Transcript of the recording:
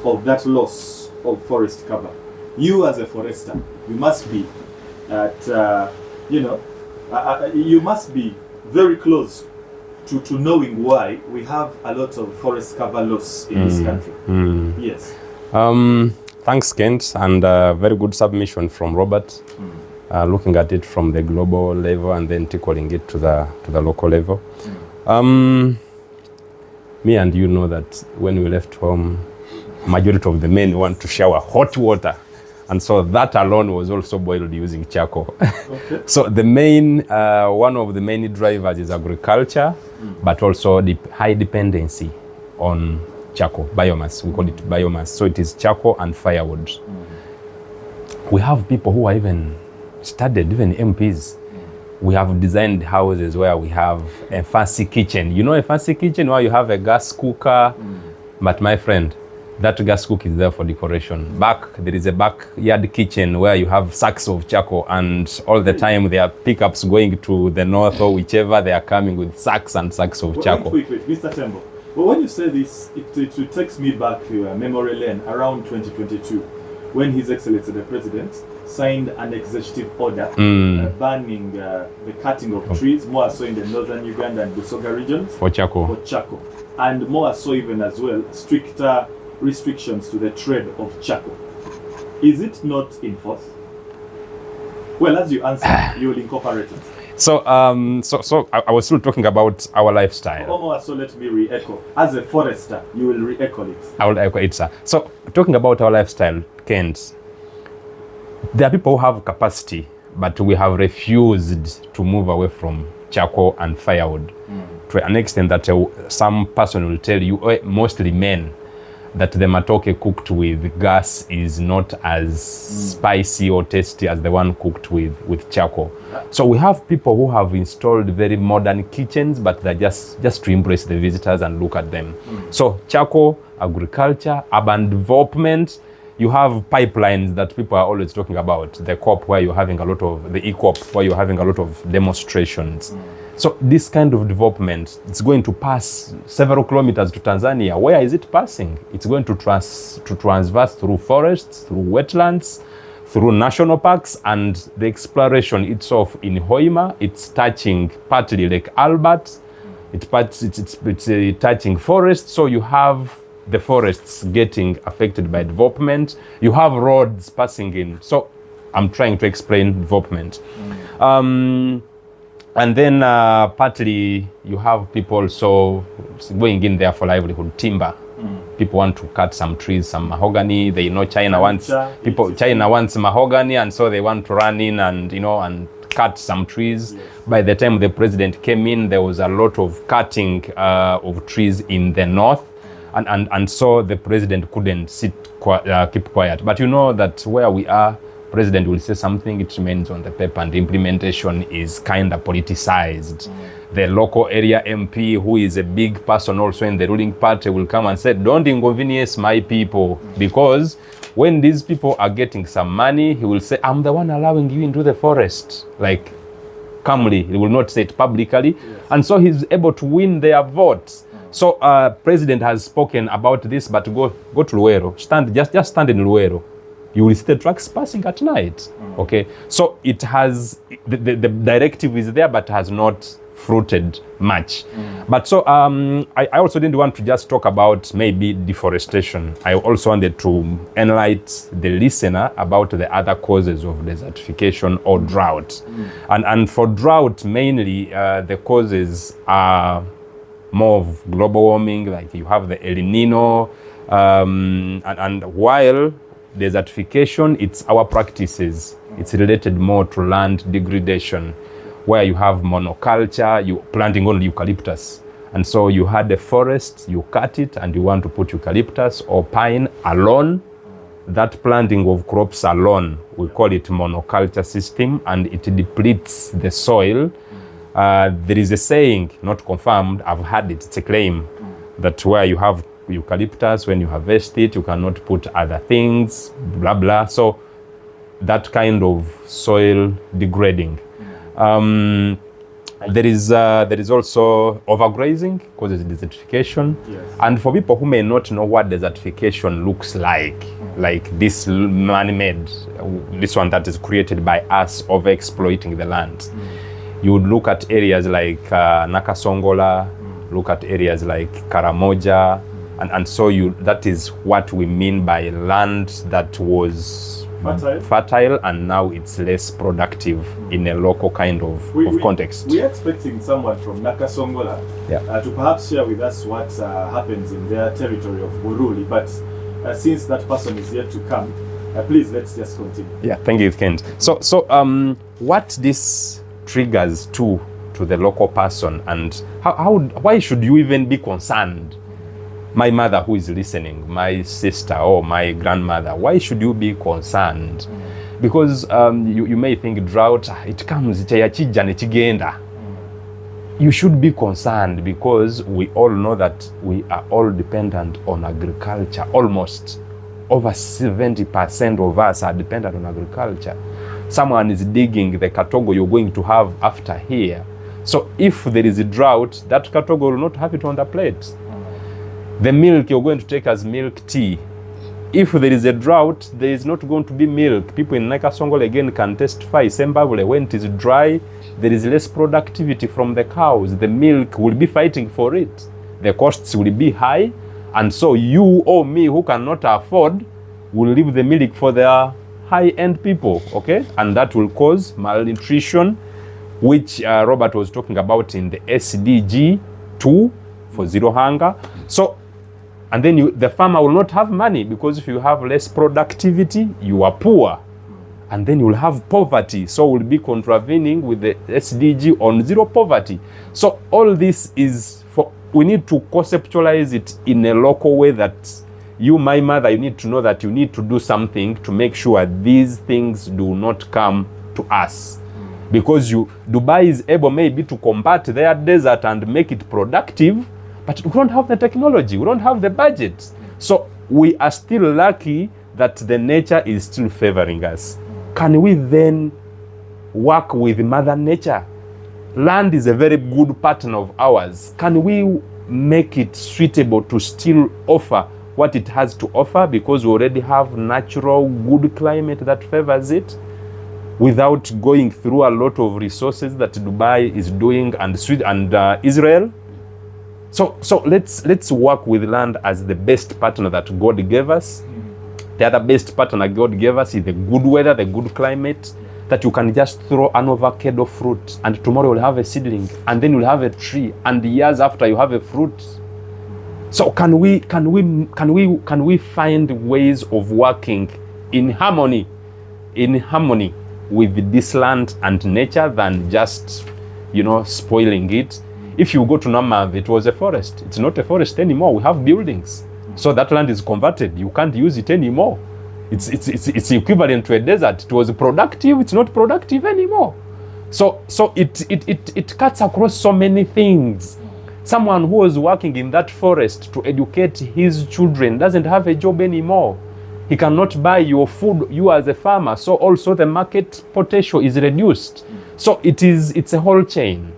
of that loss of forest cover, you as a forester, you must be at, you must be very close to knowing why we have a lot of forest cover loss in this country. Yes. Thanks, Kent, and very good submission from Robert. Looking at it from the global level and then tickling it to the local level. Me and you know that when we left home, majority of the men want to shower hot water. And so that alone was also boiled using charcoal. Okay. So the main, one of the main drivers is agriculture, but also the high dependency on charcoal, biomass. We call it biomass. So it is charcoal and firewood. We have people who are even studied, even MPs. We have designed houses where we have a fancy kitchen. You know a fancy kitchen where you have a gas cooker, but my friend, that gas cooker is there for decoration. There is a backyard kitchen where you have sacks of charcoal, and all the time there are pickups going to the north or whichever, they are coming with sacks and sacks of charcoal. Wait, Mr. Tembo. But when you say this, it takes me back to memory lane around 2022, when His Excellency the President signed an executive order banning the cutting of trees, more so in the northern Uganda and Busoga regions. For charcoal. And more so even as well, stricter restrictions to the trade of charcoal. Is it not in force? Well, as you answer, you will incorporate it. So I was still talking about our lifestyle. So let me re-echo. As a forester, you will re-echo it. I will echo it, sir. So talking about our lifestyle, Kent, there are people who have capacity, but we have refused to move away from charcoal and firewood to an extent that some person will tell you, mostly men, that the matoke cooked with gas is not as spicy or tasty as the one cooked with charcoal. So we have people who have installed very modern kitchens, but they're just to impress the visitors and look at them. So charcoal, agriculture, urban development, you have pipelines that people are always talking about, the COP where you're having a lot of, the ECOP where you're having a lot of demonstrations. So this kind of development, it's going to pass several kilometers to Tanzania. Where is it passing? It's going to transverse through forests, through wetlands, through national parks, and the exploration itself in Hoima, it's touching partly Lake Albert, it's touching forests, so you have the forests getting affected by development. You have roads passing in. So I'm trying to explain development. And then partly you have people also going in there for livelihood, timber. People want to cut some trees, some mahogany. They know China wants mahogany, and so they want to run in and and cut some trees. Yes. By the time the president came in, there was a lot of cutting of trees in the north, and so the president couldn't keep quiet. But you know that where we are, president will say something, it remains on the paper, and the implementation is kind of politicized. The local area MP, who is a big person also in the ruling party, will come and say, don't inconvenience my people, because when these people are getting some money, he will say, I'm the one allowing you into the forest. Like, calmly, he will not say it publicly. Yes. And so he's able to win their votes. So president has spoken about this, but go to Luero, just stand in Luero. You will see the trucks passing at night. Okay, so it has the directive is there, but has not fruited much. But so I also didn't want to just talk about maybe deforestation. I also wanted to enlighten the listener about the other causes of desertification or drought. And for drought, mainly the causes are more of global warming, like you have the El Nino, and while desertification, it's our practices. It's related more to land degradation, where you have monoculture, you planting only eucalyptus. And so you had a forest, you cut it, and you want to put eucalyptus or pine alone. That planting of crops alone, we call it monoculture system, and it depletes the soil. There is a saying, not confirmed, I've heard it, it's a claim, that where you have eucalyptus, when you harvest it, you cannot put other things, blah, blah. So that kind of soil degrading. There is also overgrazing causes desertification. Yes. And for people who may not know what desertification looks like this man-made, this one that is created by us over-exploiting the land. You would look at areas like Nakasongola, look at areas like Karamoja, and so that is what we mean by land that was fertile and now it's less productive in a local kind of context. We are expecting someone from Nakasongola to perhaps share with us what happens in their territory of Buruli, but since that person is yet to come, please let's just continue. Yeah, thank you, Kent. So what this triggers to the local person, and why should you even be concerned? My mother who is listening, my sister or my grandmother, why should you be concerned? Because you may think drought, it comes, you should be concerned because we all know that we are all dependent on agriculture. Almost over 70% of us are dependent on agriculture. Someone is digging the katogo you're going to have after here. So if there is a drought, that katogo will not have it on the plate. The milk you're going to take as milk tea. If there is a drought, there is not going to be milk. People in Nakasongola again can testify. Sembabule, when it is dry, there is less productivity from the cows. The milk will be fighting for it. The costs will be high. And so you or me who cannot afford will leave the milk for the high-end people, okay? And that will cause malnutrition, which Robert was talking about in the SDG 2 for zero hunger. So, and then the farmer will not have money because if you have less productivity, you are poor. And then you will have poverty. So we'll be contravening with the SDG on zero poverty. So all this is we need to conceptualize it in a local way that you, my mother, you need to know that you need to do something to make sure these things do not come to us. Because Dubai is able maybe to combat their desert and make it productive, but we don't have the technology, we don't have the budget. So we are still lucky that the nature is still favoring us. Can we then work with Mother Nature? Land is a very good partner of ours. Can we make it suitable to still offer what it has to offer because we already have natural good climate that favors it without going through a lot of resources that Dubai is doing and Israel? So let's work with land as the best partner that God gave us. The other best partner God gave us is the good weather, the good climate, that you can just throw an avocado fruit and tomorrow you'll have a seedling and then you'll have a tree and years after you have a fruit. So can we find ways of working in harmony with this land and nature than just, spoiling it? If you go to Namav, it was a forest. It's not a forest anymore. We have buildings. So that land is converted. You can't use it anymore. It's equivalent to a desert. It was productive. It's not productive anymore. So it cuts across so many things. Someone who was working in that forest to educate his children doesn't have a job anymore. He cannot buy your food, you as a farmer. So also the market potential is reduced. So it's a whole chain.